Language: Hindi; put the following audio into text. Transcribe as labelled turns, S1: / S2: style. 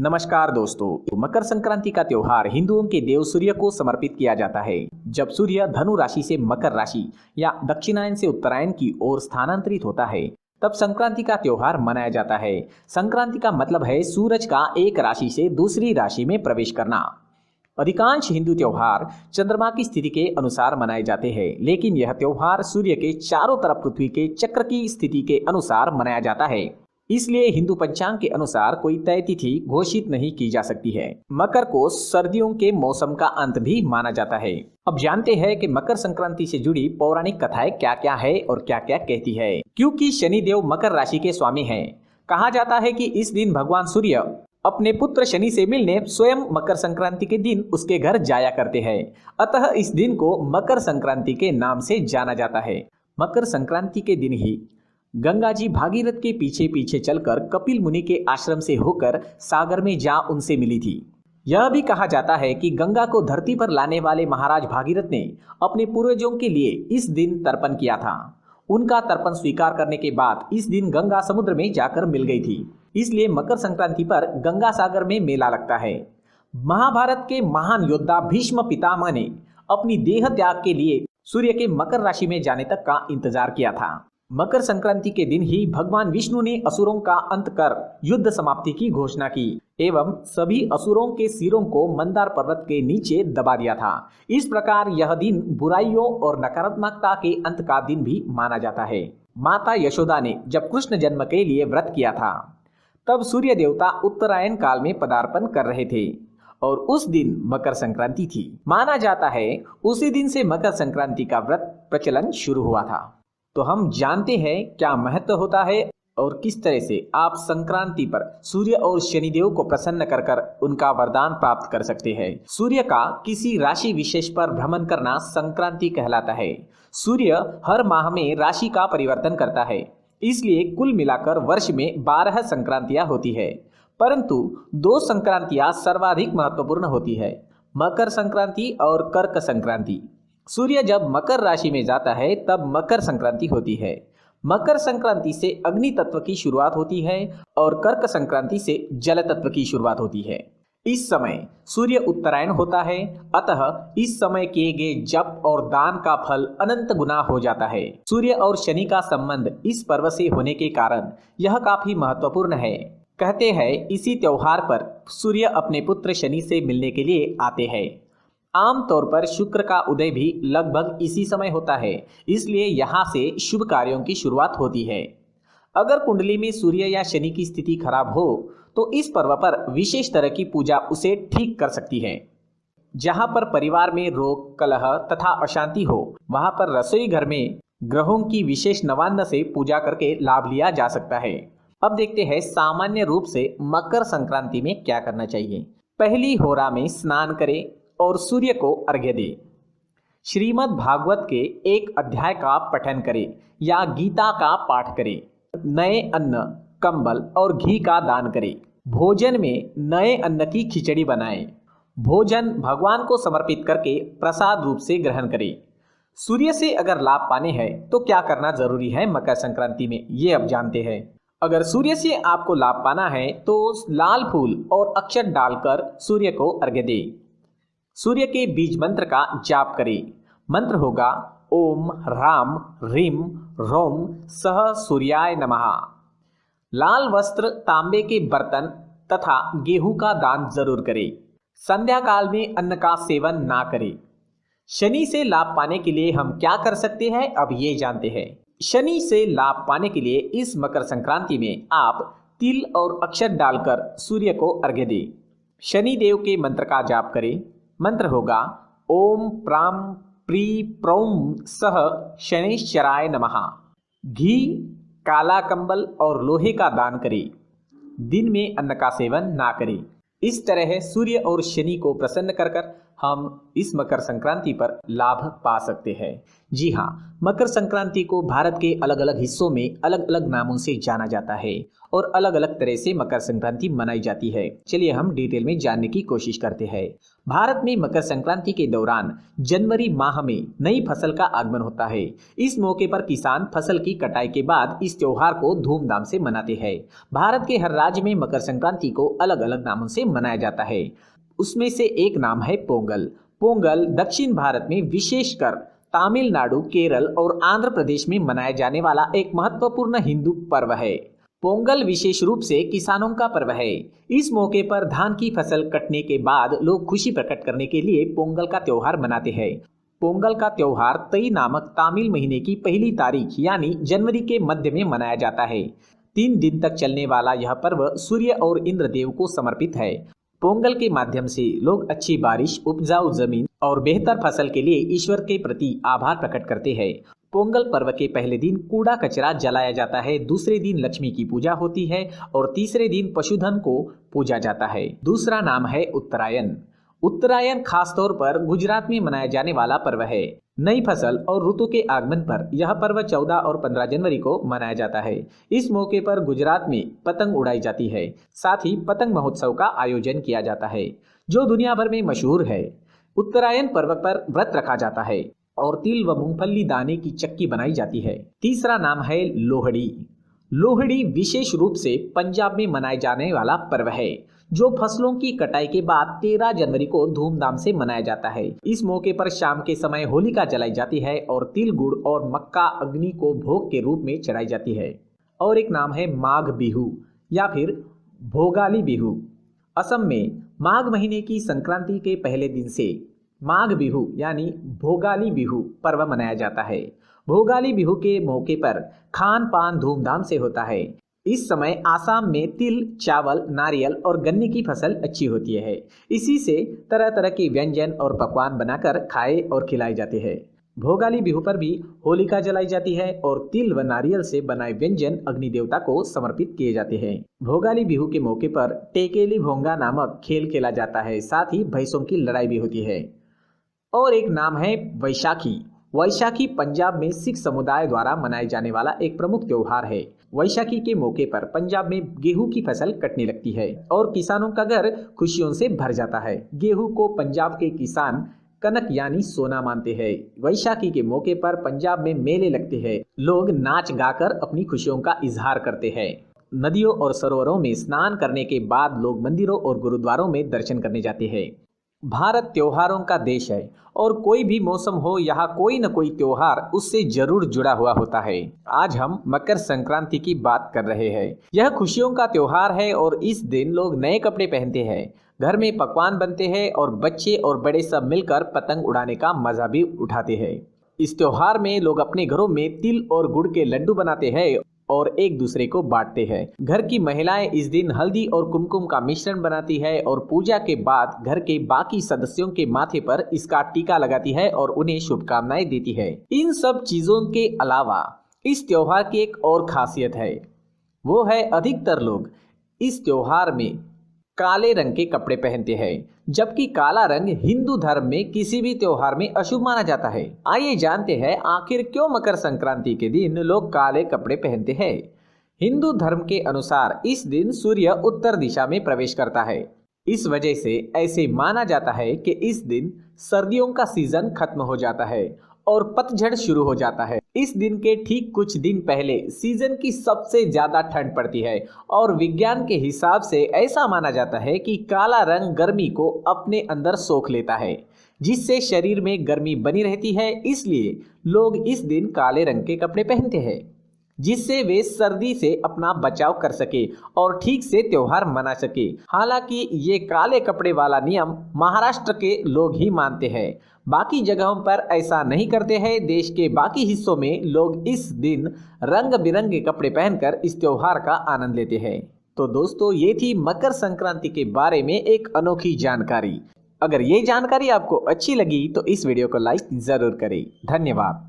S1: नमस्कार दोस्तों, मकर संक्रांति का त्योहार हिंदुओं के देव सूर्य को समर्पित किया जाता है। जब सूर्य धनु राशि से मकर राशि या दक्षिणायन से उत्तरायण की ओर स्थानांतरित होता है, तब संक्रांति का त्योहार मनाया जाता है। संक्रांति का मतलब है सूरज का एक राशि से दूसरी राशि में प्रवेश करना। अधिकांश हिंदू त्योहार चंद्रमा की स्थिति के अनुसार मनाए जाते हैं, लेकिन यह त्योहार सूर्य के चारों तरफ पृथ्वी के चक्र की स्थिति के अनुसार मनाया जाता है। इसलिए हिंदू पंचांग के अनुसार कोई तय तिथि घोषित नहीं की जा सकती है। मकर को सर्दियों के मौसम का अंत भी माना जाता है। अब जानते हैं कि मकर संक्रांति से जुड़ी पौराणिक कथाएं क्या क्या है और क्या क्या कहती है। क्योंकि शनिदेव मकर राशि के स्वामी हैं, कहा जाता है कि इस दिन भगवान सूर्य अपने पुत्र शनि से मिलने स्वयं मकर संक्रांति के दिन उसके घर जाया करते हैं। अतः इस दिन को मकर संक्रांति के नाम से जाना जाता है। मकर संक्रांति के दिन ही गंगा जी भागीरथ के पीछे पीछे चलकर कपिल मुनि के आश्रम से होकर सागर में जा उनसे मिली थी। यह भी कहा जाता है कि गंगा को धरती पर लाने वाले महाराज भागीरथ ने अपने पूर्वजों के लिए इस दिन तर्पण किया था। उनका तर्पण स्वीकार करने के बाद इस दिन गंगा समुद्र में जाकर मिल गई थी। इसलिए मकर संक्रांति पर गंगा सागर में मेला लगता है। महाभारत के महान योद्धा भीष्म पितामह ने अपनी देह त्याग के लिए सूर्य के मकर राशि में जाने तक का इंतजार किया था। मकर संक्रांति के दिन ही भगवान विष्णु ने असुरों का अंत कर युद्ध समाप्ति की घोषणा की एवं सभी असुरों के सिरों को मंदार पर्वत के नीचे दबा दिया था। इस प्रकार यह दिन बुराइयों और नकारात्मकता के अंत का दिन भी माना जाता है। माता यशोदा ने जब कृष्ण जन्म के लिए व्रत किया था, तब सूर्य देवता उत्तरायण काल में पदार्पण कर रहे थे और उस दिन मकर संक्रांति थी। माना जाता है उसी दिन से मकर संक्रांति का व्रत प्रचलन शुरू हुआ था। तो हम जानते हैं क्या महत्व होता है और किस तरह से आप संक्रांति पर सूर्य और शनिदेव को प्रसन्न कर कर उनका वरदान प्राप्त कर सकते हैं। सूर्य का किसी राशि विशेष पर भ्रमण करना संक्रांति कहलाता है। सूर्य हर माह में राशि का परिवर्तन करता है, इसलिए कुल मिलाकर वर्ष में 12 संक्रांतियां होती है, परंतु 2 संक्रांतियां सर्वाधिक महत्वपूर्ण होती है, मकर संक्रांति और कर्क संक्रांति। सूर्य जब मकर राशि में जाता है तब मकर संक्रांति होती है। मकर संक्रांति से अग्नि तत्व की शुरुआत होती है और कर्क संक्रांति से जल तत्व की शुरुआत होती है। इस समय सूर्य उत्तरायण होता है, अतः इस समय किए गए जप और दान का फल अनंत गुना हो जाता है। सूर्य और शनि का संबंध इस पर्व से होने के कारण यह काफी महत्वपूर्ण है। कहते हैं इसी त्योहार पर सूर्य अपने पुत्र शनि से मिलने के लिए आते हैं। आमतौर पर शुक्र का उदय भी लगभग इसी समय होता है, इसलिए यहाँ से शुभ कार्यों की शुरुआत होती है। अगर कुंडली में सूर्य या शनि की स्थिति खराब हो तो इस पर्व पर विशेष तरह की पूजा उसे ठीक कर सकती है। जहाँ पर परिवार में रोग, कलह तथा अशांति हो, वहाँ पर रसोई घर में ग्रहों की विशेष नवान्न से पूजा करके लाभ लिया जा सकता है। अब देखते हैं सामान्य रूप से मकर संक्रांति में क्या करना चाहिए। पहली होरा में स्नान करें और सूर्य को अर्घ्य दे। श्रीमद् भागवत के एक अध्याय का पठन करें या गीता का पाठ करें। नए अन्न, कंबल और घी का दान करें। भोजन में नए अन्न की खिचड़ी बनाएं। भोजन भगवान को समर्पित करके प्रसाद रूप से ग्रहण करें। सूर्य से अगर लाभ पाने हैं तो क्या करना जरूरी है मकर संक्रांति में, ये अब जानते हैं। अगर सूर्य से आपको लाभ पाना है तो लाल फूल और अक्षत डालकर सूर्य को अर्घ्य दें। सूर्य के बीज मंत्र का जाप करें। मंत्र होगा ओम ह्राम ह्रीम रोम सह सूर्याय नमः। लाल वस्त्र, तांबे के बर्तन तथा गेहूं का दान जरूर करें। संध्या काल में अन्न का सेवन ना करें। शनि से लाभ पाने के लिए हम क्या कर सकते हैं, अब ये जानते हैं। शनि से लाभ पाने के लिए इस मकर संक्रांति में आप तिल और अक्षत डालकर सूर्य को अर्घ्य दें। शनि देव के मंत्र का जाप करें। मंत्र होगा ओम प्राम प्री प्रौम सह शनैश्चराय नमः। घी, काला कंबल और लोहे का दान करें। दिन में अन्न का सेवन ना करें। इस तरह सूर्य और शनि को प्रसन्न कर कर हम इस मकर संक्रांति पर लाभ पा सकते हैं। जी हाँ, मकर संक्रांति को भारत के अलग अलग हिस्सों में अलग अलग नामों से जाना जाता है और अलग अलग तरह से मकर संक्रांति मनाई जाती है। चलिए हम डिटेल में जानने की कोशिश करते हैं। भारत में मकर संक्रांति के दौरान जनवरी माह में नई फसल का आगमन होता है। इस मौके पर किसान फसल की कटाई के बाद इस त्योहार को धूमधाम से मनाते हैं। भारत के हर राज्य में मकर संक्रांति को अलग अलग नामों से मनाया जाता है। उसमें से एक नाम है पोंगल। पोंगल दक्षिण भारत में विशेषकर तमिलनाडु, केरल और आंध्र प्रदेश में मनाया जाने वाला एक महत्वपूर्ण हिंदू पर्व है। पोंगल विशेष रूप से किसानों का पर्व है। इस मौके पर धान की फसल कटने के बाद लोग खुशी प्रकट करने के लिए पोंगल का त्योहार मनाते हैं। पोंगल का त्योहार तई नामक तमिल महीने की पहली तारीख यानी जनवरी के मध्य में मनाया जाता है। 3 दिन तक चलने वाला यह पर्व सूर्य और इंद्र देव को समर्पित है। पोंगल के माध्यम से लोग अच्छी बारिश, उपजाऊ जमीन और बेहतर फसल के लिए ईश्वर के प्रति आभार प्रकट करते हैं। पोंगल पर्व के पहले दिन कूड़ा कचरा जलाया जाता है, दूसरे दिन लक्ष्मी की पूजा होती है और तीसरे दिन पशुधन को पूजा जाता है। दूसरा नाम है उत्तरायण। उत्तरायण खासतौर पर गुजरात में मनाया जाने वाला पर्व है। नई फसल और ऋतु के आगमन पर यह पर्व 14 और 15 जनवरी को मनाया जाता है। इस मौके पर गुजरात में पतंग उड़ाई जाती है। साथ ही पतंग महोत्सव का आयोजन किया जाता है जो दुनिया भर में मशहूर है। उत्तरायण पर्व पर व्रत रखा जाता है और तिल व मूंगफली दाने की चक्की बनाई जाती है। तीसरा नाम है लोहड़ी। लोहड़ी विशेष रूप से पंजाब में मनाए जाने वाला पर्व है जो फसलों की कटाई के बाद 13 जनवरी को धूमधाम से मनाया जाता है। इस मौके पर शाम के समय होलिका जलाई जाती है और तिल, गुड़ और मक्का अग्नि को भोग के रूप में चढ़ाई जाती है। और एक नाम है माघ बिहू या फिर भोगाली बिहू। असम में माघ महीने की संक्रांति के पहले दिन से माघ बिहू यानी भोगाली बिहू पर्व मनाया जाता है। भोगाली बिहू के मौके पर खान पान धूमधाम से होता है। इस समय आसाम में तिल, चावल, नारियल और गन्ने की फसल अच्छी होती है। इसी से तरह तरह के व्यंजन और पकवान बनाकर खाए और खिलाए जाते हैं। भोगाली बिहू पर भी होलिका जलाई जाती है और तिल व नारियल से बनाए व्यंजन अग्नि देवता को समर्पित किए जाते हैं। भोगाली बिहू के मौके पर टेकेली भोंगा नामक खेल खेला जाता है। साथ ही भैंसों की लड़ाई भी होती है। और एक नाम है वैशाखी। वैशाखी पंजाब में सिख समुदाय द्वारा मनाए जाने वाला एक प्रमुख त्योहार है। वैशाखी के मौके पर पंजाब में गेहूं की फसल कटने लगती है और किसानों का घर खुशियों से भर जाता है। गेहूं को पंजाब के किसान कनक यानी सोना मानते हैं। वैशाखी के मौके पर पंजाब में मेले लगते हैं। लोग नाच गाकर अपनी खुशियों का इजहार करते हैं। नदियों और सरोवरों में स्नान करने के बाद लोग मंदिरों और गुरुद्वारों में दर्शन करने जाते हैं। भारत त्योहारों का देश है और कोई भी मौसम हो, यहाँ कोई न कोई त्योहार उससे जरूर जुड़ा हुआ होता है। आज हम मकर संक्रांति की बात कर रहे हैं। यह खुशियों का त्योहार है और इस दिन लोग नए कपड़े पहनते हैं, घर में पकवान बनते हैं और बच्चे और बड़े सब मिलकर पतंग उड़ाने का मजा भी उठाते हैं। इस त्योहार में लोग अपने घरों में तिल और गुड़ के लड्डू बनाते हैं और एक दूसरे को बांटते हैं। घर की महिलाएं इस दिन हल्दी और कुमकुम का मिश्रण बनाती है और पूजा के बाद घर के बाकी सदस्यों के माथे पर इसका टीका लगाती है और उन्हें शुभकामनाएं देती है। इन सब चीजों के अलावा इस त्योहार की एक और खासियत है, वो है अधिकतर लोग इस त्योहार में काले रंग के कपड़े पहनते हैं, जबकि काला रंग हिंदू धर्म में किसी भी त्योहार में अशुभ माना जाता है। आइए जानते हैं आखिर क्यों मकर संक्रांति के दिन लोग काले कपड़े पहनते हैं। हिंदू धर्म के अनुसार इस दिन सूर्य उत्तर दिशा में प्रवेश करता है। इस वजह से ऐसे माना जाता है कि इस दिन सर्दियों का सीजन खत्म हो जाता है और पतझड़ शुरू हो जाता है। इस दिन के ठीक कुछ दिन पहले सीजन की सबसे ज्यादा ठंड पड़ती है और विज्ञान के हिसाब से ऐसा माना जाता है कि काला रंग गर्मी को अपने अंदर सोख लेता है, जिससे शरीर में गर्मी बनी रहती है। इसलिए लोग इस दिन काले रंग के कपड़े पहनते हैं, जिससे वे सर्दी से अपना बचाव कर सके और ठीक से त्योहार मना सके। हालांकि ये काले कपड़े वाला नियम महाराष्ट्र के लोग ही मानते हैं, बाकी जगहों पर ऐसा नहीं करते हैं। देश के बाकी हिस्सों में लोग इस दिन रंग बिरंगे कपड़े पहनकर इस त्योहार का आनंद लेते हैं। तो दोस्तों, ये थी मकर संक्रांति के बारे में एक अनोखी जानकारी। अगर ये जानकारी आपको अच्छी लगी तो इस वीडियो को लाइक जरूर करें। धन्यवाद।